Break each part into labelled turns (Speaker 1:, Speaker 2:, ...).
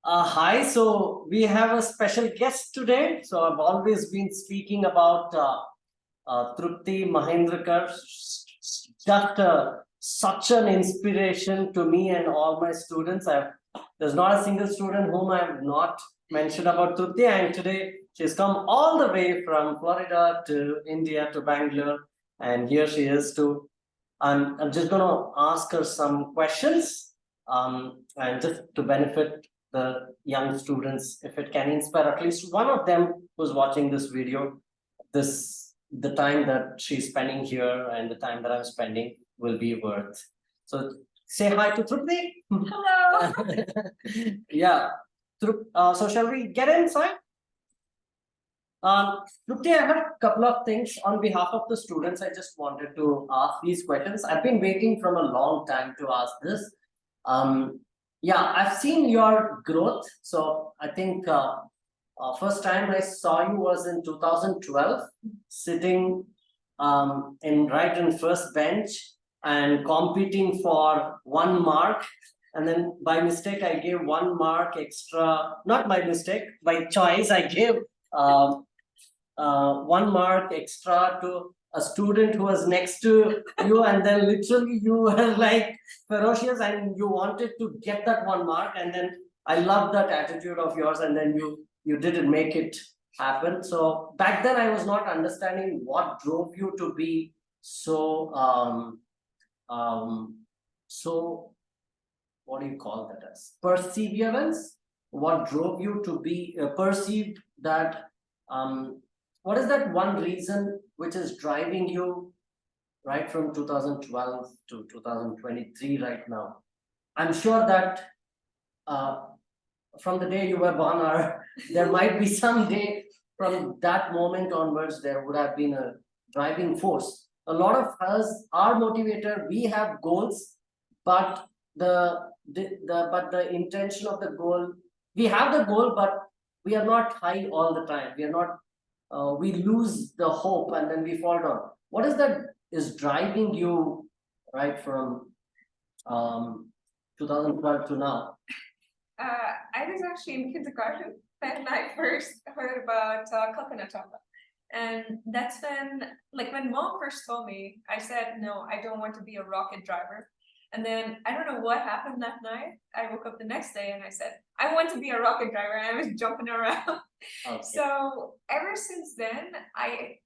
Speaker 1: Hi, so we have a special guest today. So I've always been speaking about Trupti Mahendrakar, just such an inspiration to me and all my students. There's not a single student whom I have not mentioned about Trupti, and today she's come all the way from Florida to India to Bangalore, and here she is to. I'm just going to ask her some questions, and just to benefit the young students, if it can inspire at least one of them who's watching this video. The time that she's spending here and the time that I'm spending will be worth. So say hi to Trupti.
Speaker 2: Hello.
Speaker 1: Yeah. So shall we get inside? Trupti, I have a couple of things on behalf of the students. I just wanted to ask these questions. I've been waiting from a long time to ask this. Yeah, I've seen your growth. So I think first time I saw you was in 2012, sitting right in first bench and competing for 1 mark. And then by mistake, I gave 1 mark extra, not by mistake, by choice, I gave 1 mark extra to a student who was next to you, and then literally you were like ferocious and you wanted to get that 1 mark, and then I love that attitude of yours, and then you didn't make it happen. So back then I was not understanding what drove you to be so so what do you call that as perseverance. What drove you to be perceived that what is that one reason which is driving you right from 2012 to 2023 right now? I'm sure that from the day you were born, or there might be some day from that moment onwards, there would have been a driving force. A lot of us are motivated. We have goals, but the intention of the goal, we have the goal, but we are not high all the time. We are not. We lose the hope and then we fall down. What is that is driving you right from 2012 to now?
Speaker 2: I was actually in kindergarten when I first heard about coconut chocolate. And that's when mom first told me, I said, no, I don't want to be a rocket driver. And then I don't know what happened that night. I woke up the next day and I said, I want to be a rocket driver. And I was jumping around.
Speaker 1: Okay.
Speaker 2: So ever since then, I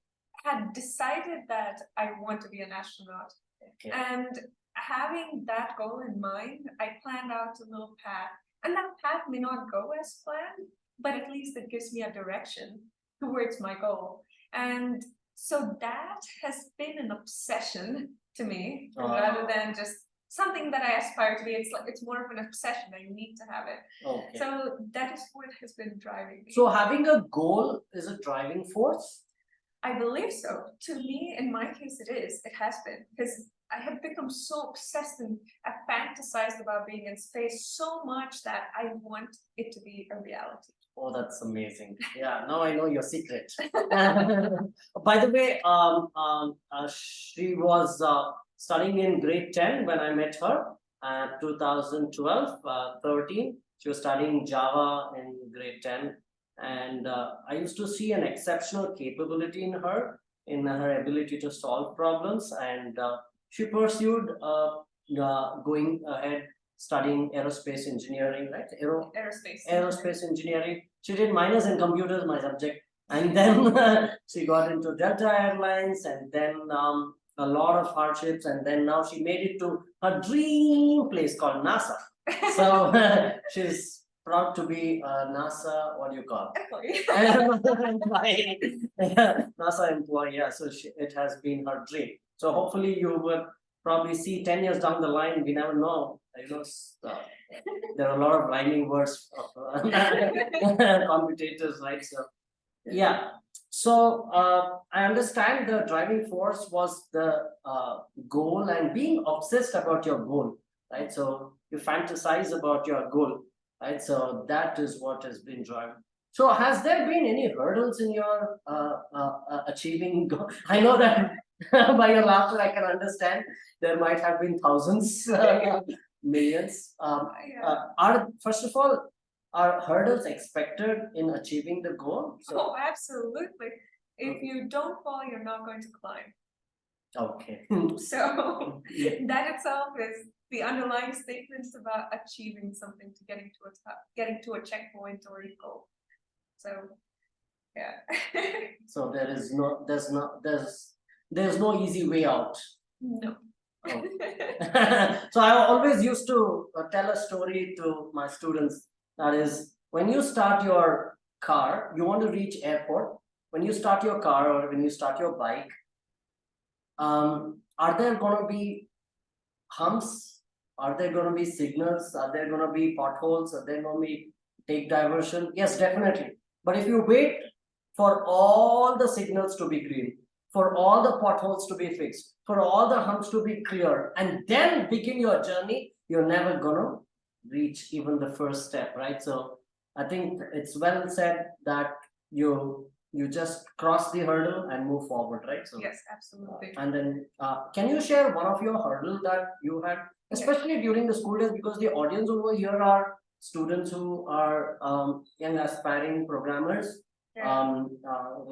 Speaker 2: had decided that I want to be an astronaut.
Speaker 1: Okay.
Speaker 2: And having that goal in mind, I planned out a little path. And that path may not go as planned, but at least it gives me a direction towards my goal. And so that has been an obsession to me, rather than just something that I aspire to be. It's more of an obsession. I need to have it.
Speaker 1: Okay.
Speaker 2: So that is what has been driving me.
Speaker 1: So having a goal is a driving force?
Speaker 2: I believe so. To me, in my case, it is. It has been, because I have become so obsessed and I fantasized about being in space so much that I want it to be a reality.
Speaker 1: Oh, that's amazing. Yeah, now I know your secret. By the way, she was studying in grade 10 when I met her. 2012, 13. She was studying Java in grade 10. And I used to see an exceptional capability in her ability to solve problems. And she pursued going ahead studying aerospace engineering, right? Aerospace engineering. She did minors in computers, my subject, and then she got into Delta Airlines, and then a lot of hardships, and then now she made it to her dream place called NASA. So she's proud to be a NASA, what do you call it? NASA employee, yeah. So it has been her dream. So hopefully you will probably see 10 years down the line, we never know. There are a lot of rhyming words of commutators, right? So, yeah. So I understand the driving force was the goal and being obsessed about your goal, right? So you fantasize about your goal, right? So that is what has been driving. So has there been any hurdles in your achieving goal? I know that by your laughter, I can understand there might have been thousands, millions. First of all, are hurdles expected in achieving the goal? So,
Speaker 2: Oh, absolutely. If you don't fall, you're not going to climb.
Speaker 1: okay.
Speaker 2: So
Speaker 1: Yeah.
Speaker 2: that itself is the underlying statements about achieving something to getting to a checkpoint or a goal. So yeah.
Speaker 1: So there's no easy way out.
Speaker 2: No.
Speaker 1: Oh. So I always used to tell a story to my students. That is, when you start your car, you want to reach airport. When you start your car or when you start your bike, are there going to be humps? Are there going to be signals? Are there going to be potholes? Are there going to be take diversion? Yes, definitely. But if you wait for all the signals to be green, for all the potholes to be fixed, for all the humps to be cleared, and then begin your journey, you're never going to reach even the first step, right? So I think it's well said that you just cross the hurdle and move forward, right? So
Speaker 2: Yes, absolutely.
Speaker 1: and then, can you share one of your hurdle that you had, especially during the school days, because the audience over here are students who are young aspiring programmers,
Speaker 2: Yeah.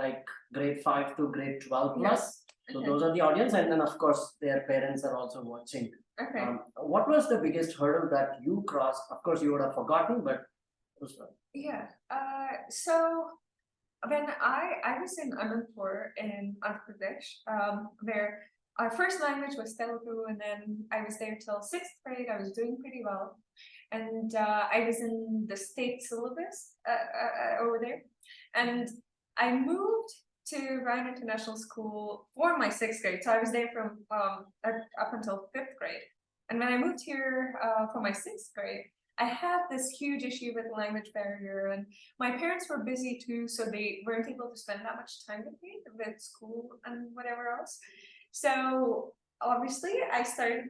Speaker 1: like grade 5 to grade 12
Speaker 2: Yeah.
Speaker 1: plus. So
Speaker 2: Okay.
Speaker 1: those are the audience, and then of course their parents are also watching.
Speaker 2: Okay.
Speaker 1: What was the biggest hurdle that you crossed? Of course, you would have forgotten, but it was
Speaker 2: Yeah. So when I was in Anandpur in Andhra Pradesh, where our first language was Telugu, and then I was there till 6th grade. I was doing pretty well, and I was in the state syllabus over there, and I moved to Ryan International School for my 6th grade. So I was there from up until 5th grade, and when I moved here for my 6th grade, I had this huge issue with language barrier, and my parents were busy too, so they weren't able to spend that much time with me with school and whatever else. So obviously, I started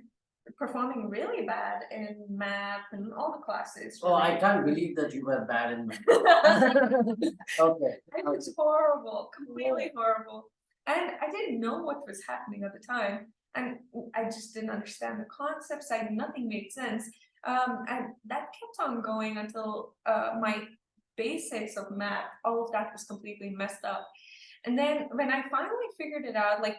Speaker 2: performing really bad in math and all the classes.
Speaker 1: Oh, I can't believe that you were bad in math. Okay.
Speaker 2: It was horrible, completely horrible. And I didn't know what was happening at the time. And I just didn't understand the concepts. Nothing made sense. And that kept on going until my basics of math, all of that was completely messed up. And then when I finally figured it out, like,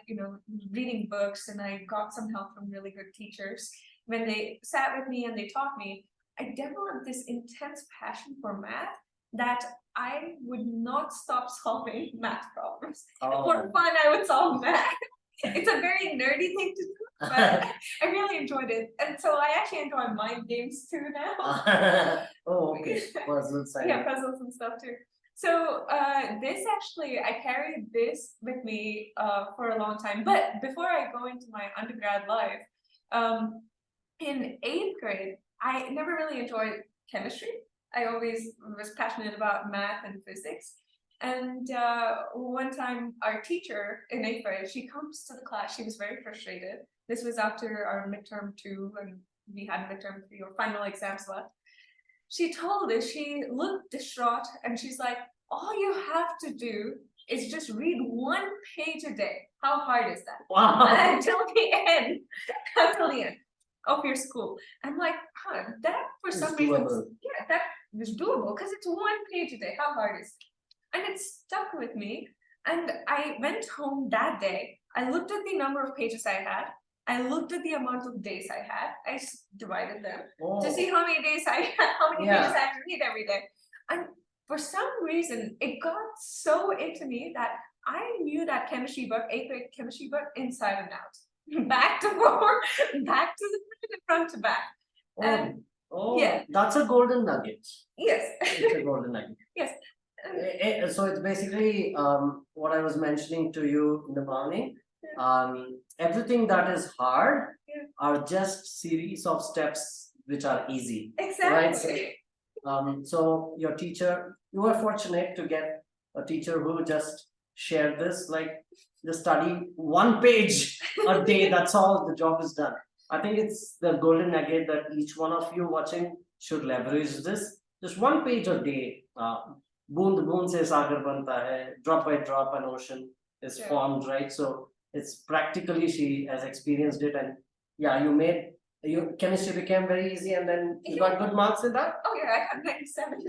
Speaker 2: reading books, and I got some help from really good teachers, when they sat with me and they taught me, I developed this intense passion for math that I would not stop solving math problems. For fun, I would solve math. It's a very nerdy thing to do, but I really enjoyed it. And so I actually enjoy mind games too now.
Speaker 1: Oh, okay. Puzzle side.
Speaker 2: Yeah, puzzles and stuff too. So this actually, I carried this with me for a long time. But before I go into my undergrad life, in 8th grade, I never really enjoyed chemistry. I always was passionate about math and physics. And one time, our teacher in 8th grade, she comes to the class. She was very frustrated. This was after our midterm 2, and we had midterm 3 or final exams left. She told us, she looked distraught, and she's like, all you have to do is just read 1 page a day. How hard is that?
Speaker 1: Wow.
Speaker 2: Until the end of your school. I'm like, that for some reason, yeah, that was doable because it's 1 page a day. How hard is it? And it stuck with me. And I went home that day. I looked at the number of pages I had. I looked at the amount of days I had. I divided them to see how many days I had, how many pages I had to read every day. And for some reason, it got so into me that I knew that chemistry book, 8th grade chemistry book, inside and out, back to forward, back to the front to back. And yeah,
Speaker 1: that's a golden nugget.
Speaker 2: Yes,
Speaker 1: It's a golden nugget.
Speaker 2: Yes.
Speaker 1: So it's basically what I was mentioning to you in the morning. Everything that is hard are just series of steps which are easy.
Speaker 2: Exactly.
Speaker 1: Right? So your teacher, you were fortunate to get a teacher who just shared this, like just study 1 page a day. That's all, the job is done. I think it's the golden nugget that each one of you watching should leverage this. Just 1 page a day. Boond boond se sagar banta hai, drop by drop an ocean is formed, right? So it's practically, she has experienced it, and yeah, you made Your chemistry became very easy, and then you got good marks in that.
Speaker 2: Oh yeah, I got 97.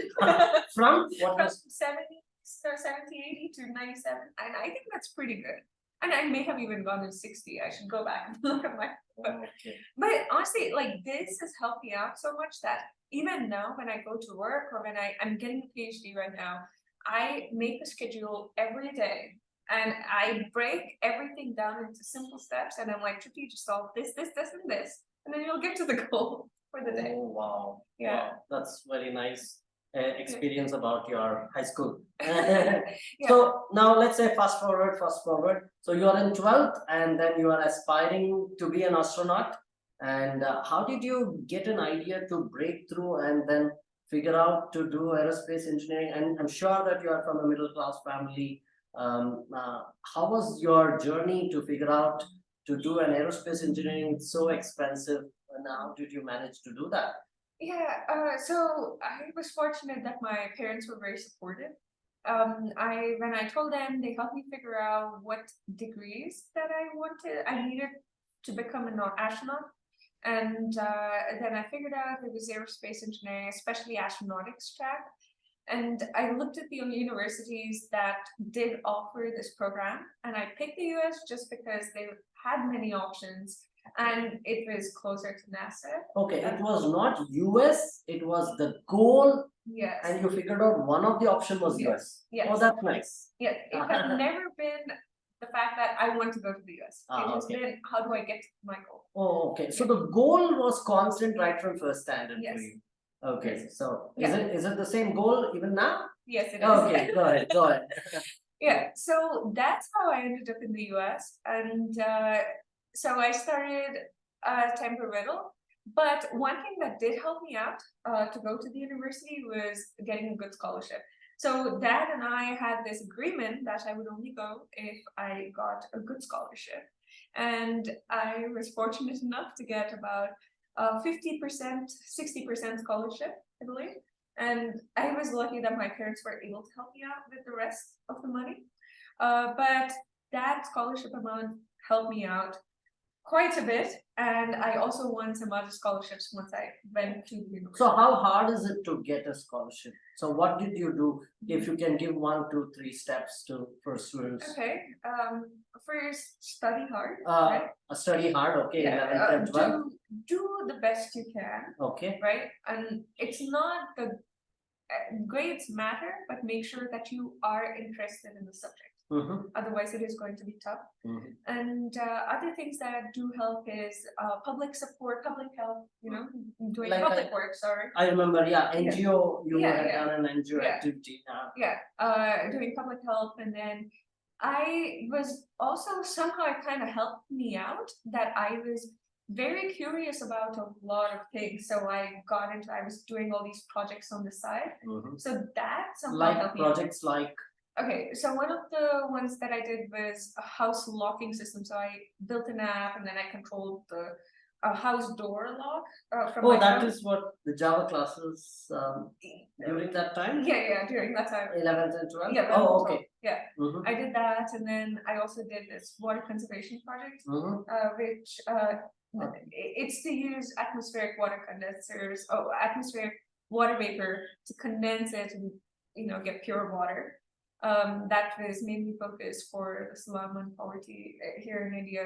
Speaker 1: From what
Speaker 2: From
Speaker 1: was
Speaker 2: 70, so 70, 80 to 97. And I think that's pretty good. And I may have even gone to 60. I should go back and look at my book.
Speaker 1: okay.
Speaker 2: But honestly, like this has helped me out so much that even now when I go to work or when I'm getting a PhD right now, I make a schedule every day and I break everything down into simple steps and I'm like, Trupti, just solve this, this, this, and this, and then you'll get to the goal for the day.
Speaker 1: Oh wow!
Speaker 2: Yeah.
Speaker 1: Wow. That's very nice experience about your high school.
Speaker 2: Yeah.
Speaker 1: So now let's say fast forward. So you are in 12th, and then you are aspiring to be an astronaut. And how did you get an idea to break through and then figure out to do aerospace engineering? And I'm sure that you are from a middle class family. How was your journey to figure out to do an aerospace engineering? It's so expensive. And how did you manage to do that?
Speaker 2: Yeah, so I was fortunate that my parents were very supportive. When I told them, they helped me figure out what degrees that I needed to become an astronaut. And then I figured out it was aerospace engineering, especially astronautics track. And I looked at the universities that did offer this program, and I picked the US just because they had many options and it was closer to NASA.
Speaker 1: Okay, it was not US, it was the goal,
Speaker 2: Yes.
Speaker 1: and you figured out one of the option was US.
Speaker 2: Yes.
Speaker 1: Oh, that's nice.
Speaker 2: Yeah, it had never been the fact that I want to go to the US.
Speaker 1: Ah,
Speaker 2: It has
Speaker 1: okay.
Speaker 2: been how do I get to my goal?
Speaker 1: Oh, okay. So the goal was constant right from first standard
Speaker 2: Yes.
Speaker 1: for you. Okay,
Speaker 2: Yes.
Speaker 1: so
Speaker 2: Yeah.
Speaker 1: is it the same goal even now?
Speaker 2: Yes, it is.
Speaker 1: Okay, go ahead, go ahead.
Speaker 2: Yeah, so that's how I ended up in the US. And so I started temporary. But one thing that did help me out to go to the university was getting a good scholarship. So Dad and I had this agreement that I would only go if I got a good scholarship. And I was fortunate enough to get about 50%, 60% scholarship, I believe. And I was lucky that my parents were able to help me out with the rest of the money. But that scholarship amount helped me out quite a bit. And I also won some other scholarships once I went to the university.
Speaker 1: So how hard is it to get a scholarship? So what did you do? If you can give 1, 2, 3 steps to for students.
Speaker 2: Okay. First, study hard. Right?
Speaker 1: Study hard, okay.
Speaker 2: Yeah,
Speaker 1: 11th and 12th.
Speaker 2: do the best you can.
Speaker 1: Okay.
Speaker 2: Right? And it's not the grades matter, but make sure that you are interested in the subject. Otherwise, it is going to be tough. And other things that do help is public support, public help, doing
Speaker 1: Like
Speaker 2: public work, sorry.
Speaker 1: I remember, yeah, NGO, you
Speaker 2: Yeah,
Speaker 1: had
Speaker 2: yeah.
Speaker 1: done an NGO
Speaker 2: Yeah.
Speaker 1: activity.
Speaker 2: Doing public help. And then I was also somehow it kind of helped me out that I was very curious about a lot of things. So I was doing all these projects on the side. So that somehow
Speaker 1: Like
Speaker 2: helped me out.
Speaker 1: projects like
Speaker 2: Okay, so one of the ones that I did was a house locking system. So I built an app and then I controlled the house door lock from my
Speaker 1: that
Speaker 2: phone.
Speaker 1: is what the Java classes during that time?
Speaker 2: Yeah, during that time.
Speaker 1: 11th and 12th?
Speaker 2: Yeah,
Speaker 1: Oh, okay.
Speaker 2: Yeah, I did that, and then I also did this water conservation project, which it's to use atmospheric water condensers, atmospheric water vapor to condense it and get pure water. That was mainly focused for the slum and poverty here in India.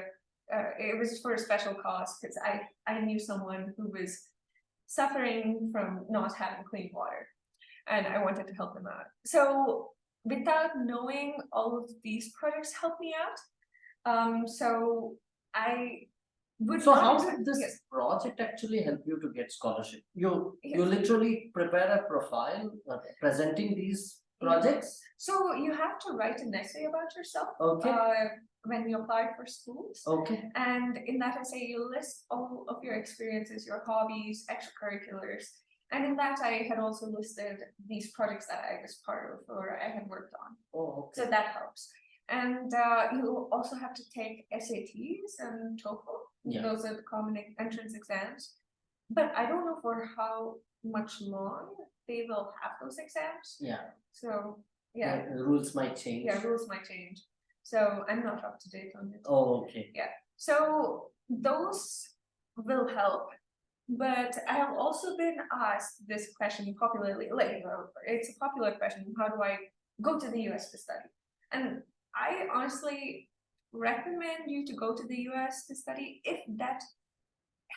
Speaker 2: It was for a special cause because I knew someone who was suffering from not having clean water, and I wanted to help them out. So without knowing all of these projects helped me out. So I would.
Speaker 1: So how did this project actually help you to get scholarship? You literally prepare a profile presenting these projects.
Speaker 2: So you have to write an essay about yourself.
Speaker 1: Okay.
Speaker 2: When you apply for schools.
Speaker 1: Okay.
Speaker 2: And in that essay, you list all of your experiences, your hobbies, extracurriculars. And in that, I had also listed these projects that I was part of or I had worked on.
Speaker 1: Oh, okay.
Speaker 2: So that helps. And you also have to take SATs and TOEFL.
Speaker 1: Yeah.
Speaker 2: Those are the common entrance exams. But I don't know for how much long they will have those exams.
Speaker 1: Yeah.
Speaker 2: So yeah.
Speaker 1: The rules might change.
Speaker 2: Yeah, rules might change. So I'm not up to date on it.
Speaker 1: Oh, okay.
Speaker 2: Yeah. So those will help. But I have also been asked this question popularly, like it's a popular question, how do I go to the US to study? And I honestly recommend you to go to the US to study if that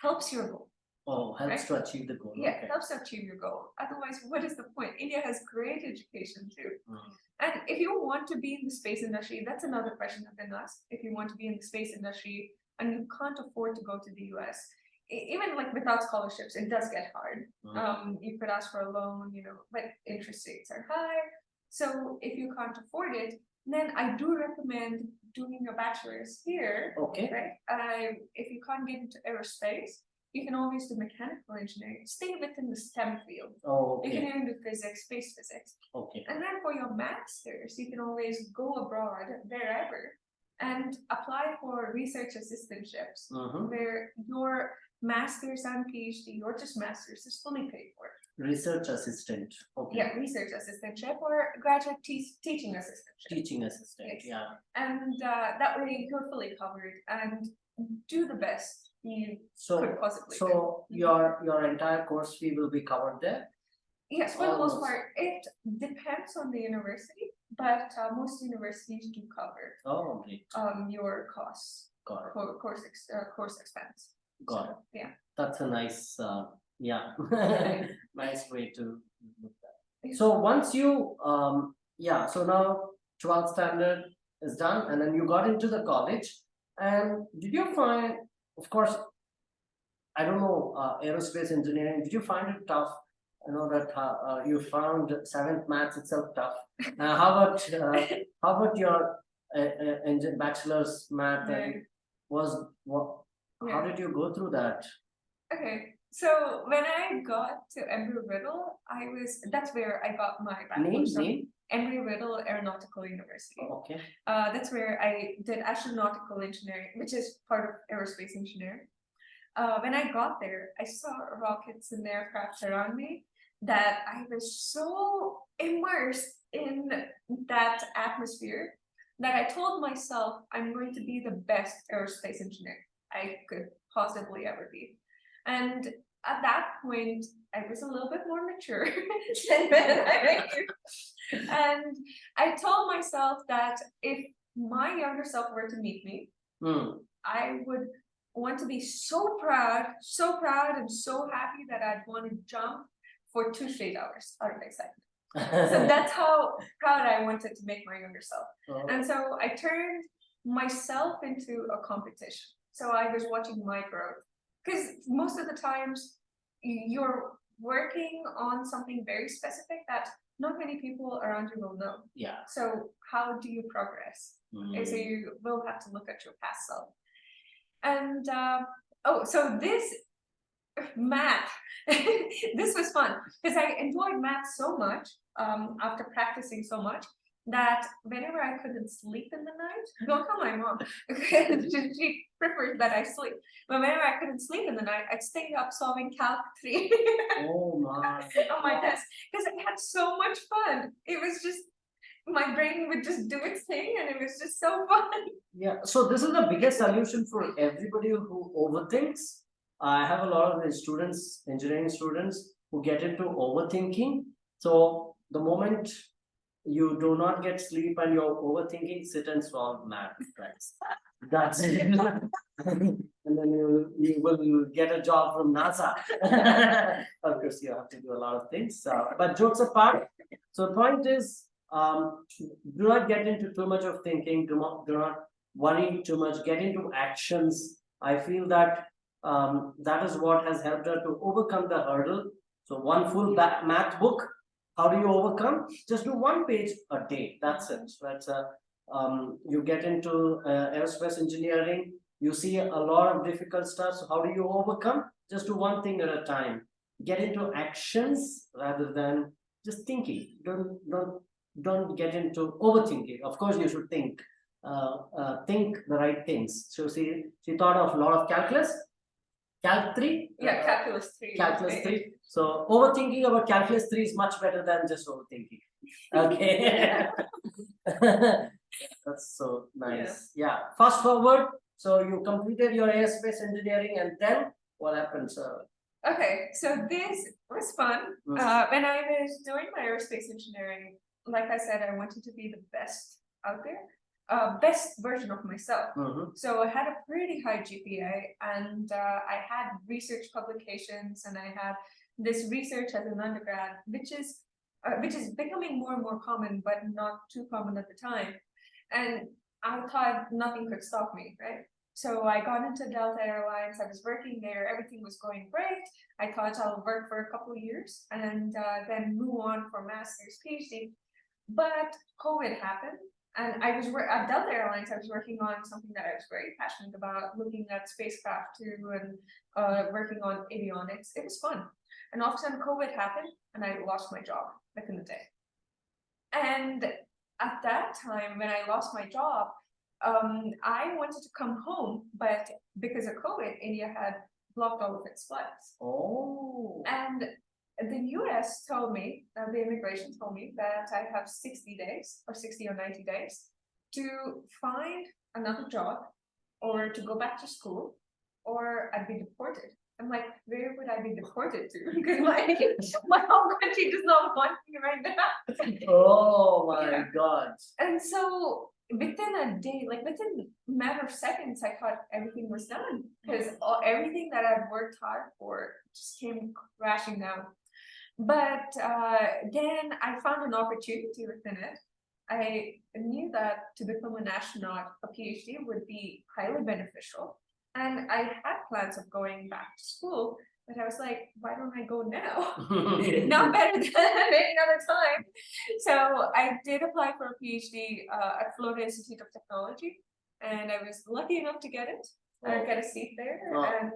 Speaker 2: helps your goal.
Speaker 1: Oh, helps
Speaker 2: Right.
Speaker 1: to achieve the goal.
Speaker 2: Yeah,
Speaker 1: Okay.
Speaker 2: it helps achieve your goal. Otherwise, what is the point? India has great education too.
Speaker 1: Mhm.
Speaker 2: And if you want to be in the space industry, that's another question I've been asked. If you want to be in the space industry and you can't afford to go to the US, even like without scholarships, it does get hard. You could ask for a loan, but interest rates are high. So if you can't afford it, then I do recommend doing a bachelor's here,
Speaker 1: Okay.
Speaker 2: right? If you can't get into aerospace, you can always do mechanical engineering. Stay within the STEM field.
Speaker 1: Oh,
Speaker 2: You can
Speaker 1: okay.
Speaker 2: even do physics, space physics.
Speaker 1: Okay.
Speaker 2: And then for your master's, you can always go abroad wherever and apply for research assistantships,
Speaker 1: Mhm.
Speaker 2: where your master's and PhD, or just master's, is fully paid for.
Speaker 1: Research assistant. Okay.
Speaker 2: Yeah, research assistantship or graduate teaching assistantship.
Speaker 1: Teaching assistant.
Speaker 2: Yes.
Speaker 1: Yeah.
Speaker 2: And that way you're fully covered and do the best you could possibly do.
Speaker 1: So your entire course fee will be covered there?
Speaker 2: Yes, for the most
Speaker 1: Almost.
Speaker 2: part, it depends on the university, but most universities do cover
Speaker 1: Oh, great.
Speaker 2: your costs
Speaker 1: Got it.
Speaker 2: for course expense.
Speaker 1: Got
Speaker 2: So,
Speaker 1: it.
Speaker 2: yeah.
Speaker 1: That's a nice, yeah, nice way to look at it.
Speaker 2: Yeah.
Speaker 1: So once you, yeah, so now 12th standard is done, and then you got into the college. And did you find, of course, I don't know, aerospace engineering, did you find it tough? I know that you found seventh maths itself tough. How about your bachelor's math?
Speaker 2: Yeah.
Speaker 1: Was what? How
Speaker 2: Yeah.
Speaker 1: did you go through that?
Speaker 2: Okay, so when I got to Embry-Riddle, that's where I got my bachelor's from.
Speaker 1: Name?
Speaker 2: Embry-Riddle Aeronautical University.
Speaker 1: Okay.
Speaker 2: That's where I did astronautical engineering, which is part of aerospace engineering. When I got there, I saw rockets and aircraft around me that I was so immersed in that atmosphere that I told myself I'm going to be the best aerospace engineer I could possibly ever be. And at that point, I was a little bit more mature than when I and I told myself that if my younger self were to meet me, I would want to be so proud and so happy that I'd want to jump for 2 straight hours out of excitement. So that's how proud I wanted to make my younger self. And so I turned myself into a competition. So I was watching my growth. Because most of the times you're working on something very specific that not many people around you will know.
Speaker 1: Yeah.
Speaker 2: So how do you progress? So you will have to look at your past self. And so this math, this was fun because I enjoyed math so much after practicing so much that whenever I couldn't sleep in the night, don't tell my mom, she prefers that I sleep. But whenever I couldn't sleep in the night, I'd stay up solving Calc 3
Speaker 1: Oh my.
Speaker 2: on my desk because I had so much fun. It was just, my brain would just do its thing and it was just so fun.
Speaker 1: Yeah, so this is the biggest solution for everybody who overthinks. I have a lot of students, engineering students, who get into overthinking. So the moment you do not get sleep and you're overthinking, sit and solve math, guys. That's it. And then you will get a job from NASA. Of course, you have to do a lot of things. But jokes apart, so the point is, do not get into too much of thinking. Do not worry too much. Get into actions. I feel that that is what has helped her to overcome the hurdle. So one full math book. How do you overcome? Just do 1 page a day. That's it. That's you get into aerospace engineering. You see a lot of difficult stuff. So how do you overcome? Just do one thing at a time. Get into actions rather than just thinking. Don't get into overthinking. Of course, you should think the right things. So she thought of a lot of calculus. Calc 3?
Speaker 2: Yeah, calculus 3.
Speaker 1: Calculus 3. So overthinking about calculus 3 is much better than just overthinking. Okay. That's so nice. Yeah. Fast forward. So you completed your aerospace engineering and then What happened, sir?
Speaker 2: Okay, so this was fun. When I was doing my aerospace engineering, like I said, I wanted to be the best out there, best version of myself. So I had a pretty high GPA, and I had research publications, and I had this research as an undergrad, which is becoming more and more common, but not too common at the time. And I thought nothing could stop me, right? So I got into Delta Airlines. I was working there. Everything was going great. I thought I'll work for a couple of years and then move on for master's, PhD. But COVID happened, and I was at Delta Airlines. I was working on something that I was very passionate about, looking at spacecraft too, and working on avionics. It was fun. And all of a sudden, COVID happened, and I lost my job within a day. And at that time, when I lost my job, I wanted to come home, but because of COVID, India had blocked all of its flights.
Speaker 1: Oh.
Speaker 2: And the US told me, the immigration told me that I have 60 days or 60 or 90 days to find another job or to go back to school or I'd be deported. I'm like, where would I be deported to? Because my home country does not want me right now.
Speaker 1: Oh my God.
Speaker 2: And so within a day, like within a matter of seconds, I thought everything was done because everything that I'd worked hard for just came crashing down. But then I found an opportunity within it. I knew that to become an astronaut, a PhD would be highly beneficial. And I had plans of going back to school, but I was like, why don't I go now? Not better than any other time. So I did apply for a PhD at Florida Institute of Technology, and I was lucky enough to get it. I get a seat there, and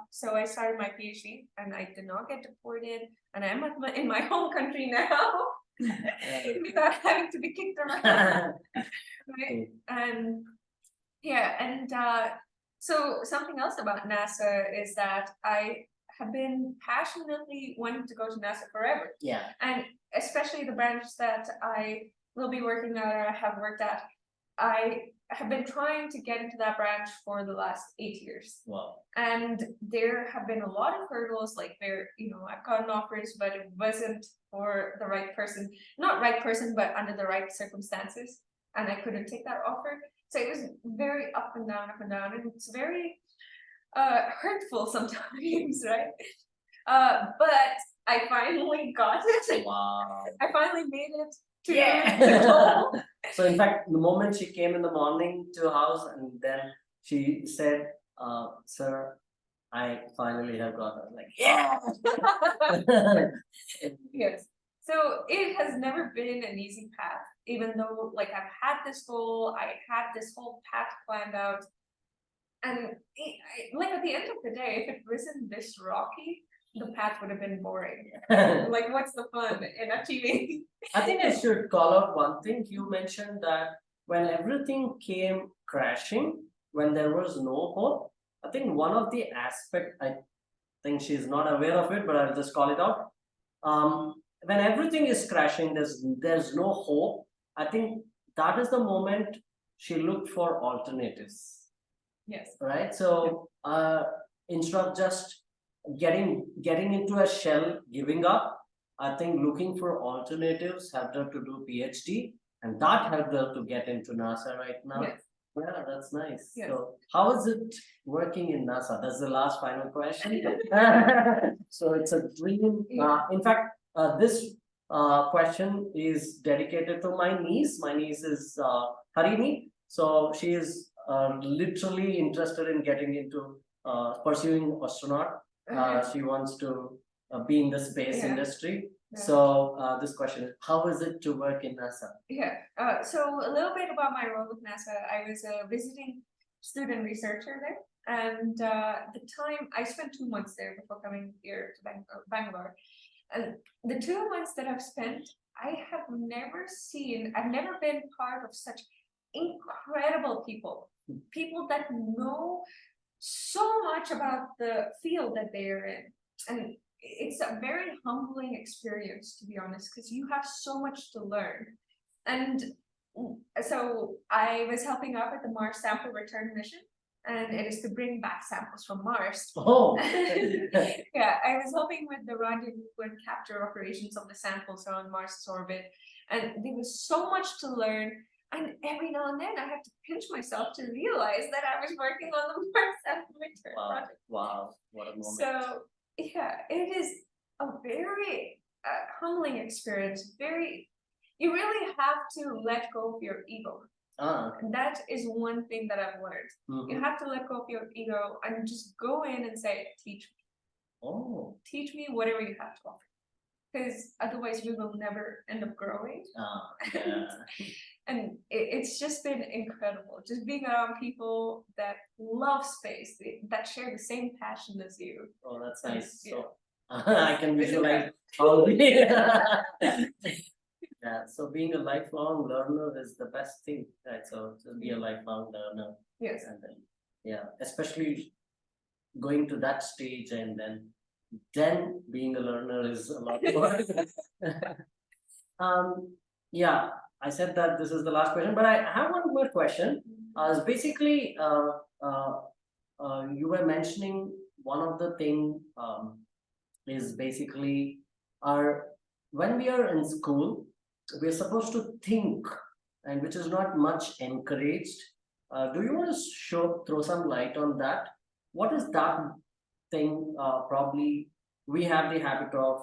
Speaker 2: so I started my PhD, and I did not get deported, and I'm in my home country now, without having to be kicked around, right? And yeah, and so something else about NASA is that I have been passionately wanting to go to NASA forever.
Speaker 1: Yeah.
Speaker 2: And especially the branch that I will be working at or have worked at, I have been trying to get into that branch for the last 8 years.
Speaker 1: Wow.
Speaker 2: And there have been a lot of hurdles, like I've gotten offers, but it wasn't for the right person, not right person, but under the right circumstances. And I couldn't take that offer. So it was very up and down, and it's very hurtful sometimes, right? But I finally got it.
Speaker 1: Wow.
Speaker 2: I finally made it to
Speaker 1: Yeah.
Speaker 2: goal.
Speaker 1: So in fact, the moment she came in the morning to the house, and then she said, sir, I finally have got it. Like, yeah.
Speaker 2: Yes. So it has never been an easy path, even though like I've had this goal, I had this whole path planned out. And like at the end of the day, if it wasn't this rocky, the path would have been boring. Like, what's the fun in achieving?
Speaker 1: I think I should call out one thing. You mentioned that when everything came crashing, when there was no hope, I think one of the aspects, I think she's not aware of it, but I'll just call it out. When everything is crashing, there's no hope. I think that is the moment she looked for alternatives.
Speaker 2: Yes.
Speaker 1: Right. So instead of just getting into a shell, giving up, I think looking for alternatives helped her to do PhD, and that helped her to get into NASA right now.
Speaker 2: Yes.
Speaker 1: Yeah, that's nice.
Speaker 2: Yes.
Speaker 1: So how is it working in NASA? That's the last final question. So it's a dream. In fact, this question is dedicated to my niece. My niece is Harini. So she is literally interested in getting into pursuing astronaut. She wants to be in the space industry.
Speaker 2: Yeah.
Speaker 1: So this question is, how is it to work in NASA?
Speaker 2: Yeah. So a little bit about my role with NASA. I was a visiting student researcher there, and the time I spent 2 months there before coming here to Bangalore. And the 2 months that I've spent, I have never seen. I've never been part of such incredible people that know so much about the field that they're in, and it's a very humbling experience, to be honest, because you have so much to learn. And so I was helping out with the Mars sample return mission, and it is to bring back samples from Mars.
Speaker 1: Oh,
Speaker 2: Yeah, I was helping with the rendezvous and capture operations of the samples around Mars's orbit, and there was so much to learn. And every now and then, I have to pinch myself to realize that I was working on the Mars sample return
Speaker 1: wow,
Speaker 2: project.
Speaker 1: wow, what a moment.
Speaker 2: So yeah, it is a very humbling experience. You really have to let go of your ego.
Speaker 1: Ah,
Speaker 2: And that is one thing that I've learned. You
Speaker 1: mhm.
Speaker 2: have to let go of your ego and just go in and say,
Speaker 1: Oh,
Speaker 2: teach me whatever you have to offer. Because otherwise we will never end up growing.
Speaker 1: yeah.
Speaker 2: And it's just been incredible. Just being around people that love space, that share the same passion as you.
Speaker 1: Oh, that's
Speaker 2: And,
Speaker 1: nice.
Speaker 2: yeah.
Speaker 1: So I can
Speaker 2: It's
Speaker 1: visualize
Speaker 2: incredible.
Speaker 1: how. Yeah, so being a lifelong learner is the best thing, right? So to be a lifelong learner,
Speaker 2: Yes.
Speaker 1: and then yeah, especially going to that stage and then being a learner is a lot more. Yeah, I said that this is the last question, but I have one more question. Is basically you were mentioning one of the thing is basically our when we are in school, we are supposed to think, and which is not much encouraged. Do you want to throw some light on that? What is that thing? Probably we have the habit of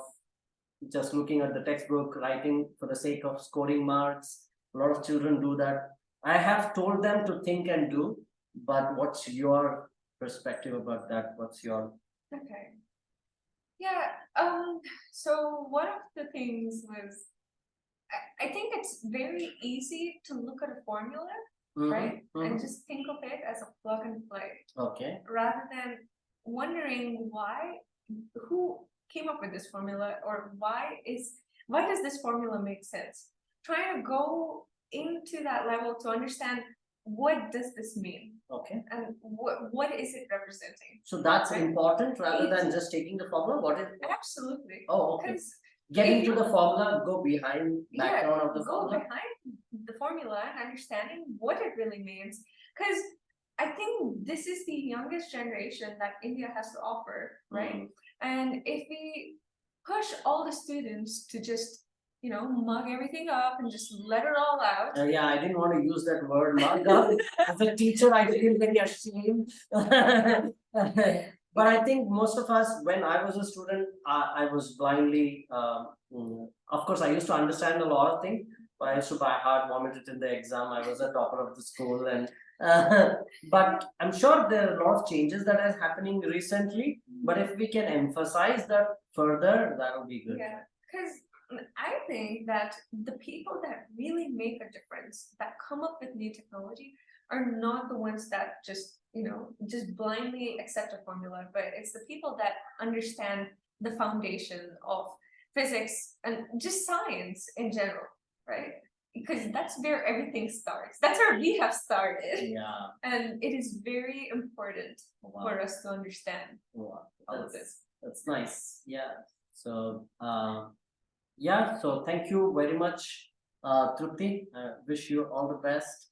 Speaker 1: just looking at the textbook, writing for the sake of scoring marks. A lot of children do that. I have told them to think and do, but what's your perspective about that? What's your
Speaker 2: Okay. Yeah, so one of the things was, I think it's very easy to look at a formula, right? And just think of it as a plug and play,
Speaker 1: Okay.
Speaker 2: rather than wondering who came up with this formula, or why does this formula make sense? Trying to go into that level to understand what does this mean,
Speaker 1: Okay.
Speaker 2: and what is it representing.
Speaker 1: So that's
Speaker 2: Right.
Speaker 1: important rather than just taking the formula. What is?
Speaker 2: Absolutely.
Speaker 1: Oh, okay.
Speaker 2: Because
Speaker 1: Get
Speaker 2: if
Speaker 1: into
Speaker 2: you-
Speaker 1: the formula, go behind background of the
Speaker 2: go
Speaker 1: formula.
Speaker 2: behind the formula and understanding what it really means. Because I think this is the youngest generation that India has to offer, right? And if we push all the students to just, mug everything up and just let it all out.
Speaker 1: Yeah, I didn't want to use that word, mug up. As a teacher, I feel very ashamed. But I think most of us, when I was a student, I was blindly, of course, I used to understand a lot of things, but I used to by heart vomit it in the exam. I was a topper of the school, and but I'm sure there are a lot of changes that is happening recently. But if we can emphasize that further, that would be good.
Speaker 2: Yeah, because I think that the people that really make a difference, that come up with new technology, are not the ones that just blindly accept a formula, but it's the people that understand the foundation of physics and just science in general, right? Because that's where everything starts. That's where we have started.
Speaker 1: Yeah.
Speaker 2: And it is very important for us to understand
Speaker 1: Wow.
Speaker 2: all of this.
Speaker 1: That's nice. Yeah. So yeah, so thank you very much, Trupti. Wish you all the best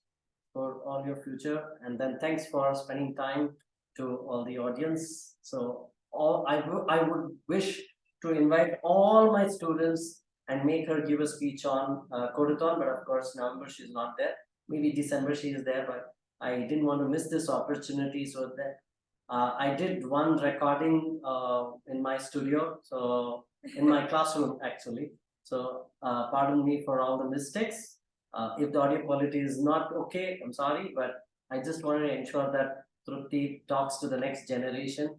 Speaker 1: for all your future, and then thanks for spending time to all the audience. So I would wish to invite all my students and make her give a speech on Codathon, but of course November she's not there. Maybe December she is there, but I didn't want to miss this opportunity. So that I did one recording in my studio, so in my classroom actually. So pardon me for all the mistakes. If the audio quality is not okay, I'm sorry, but I just want to ensure that Thrupti talks to the next generation,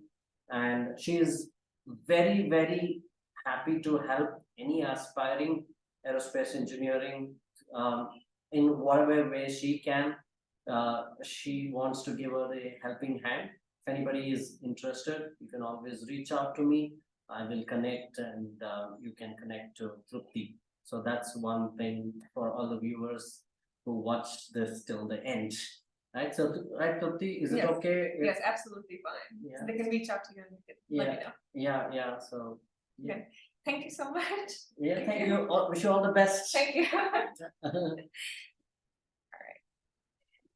Speaker 1: and she is very, very happy to help any aspiring aerospace engineering in whatever way she can. She wants to give her a helping hand. If anybody is interested, you can always reach out to me. I will connect, and you can connect to Trupti. So that's one thing for all the viewers who watch this till the end. Right? So, right, Trupti, is it
Speaker 2: Yes.
Speaker 1: okay?
Speaker 2: Yes, absolutely fine.
Speaker 1: Yeah.
Speaker 2: So they can reach out to you and let me know.
Speaker 1: Yeah. So, yeah.
Speaker 2: Okay. Thank you so much.
Speaker 1: Yeah, thank you. Wish you all the best.
Speaker 2: Thank you.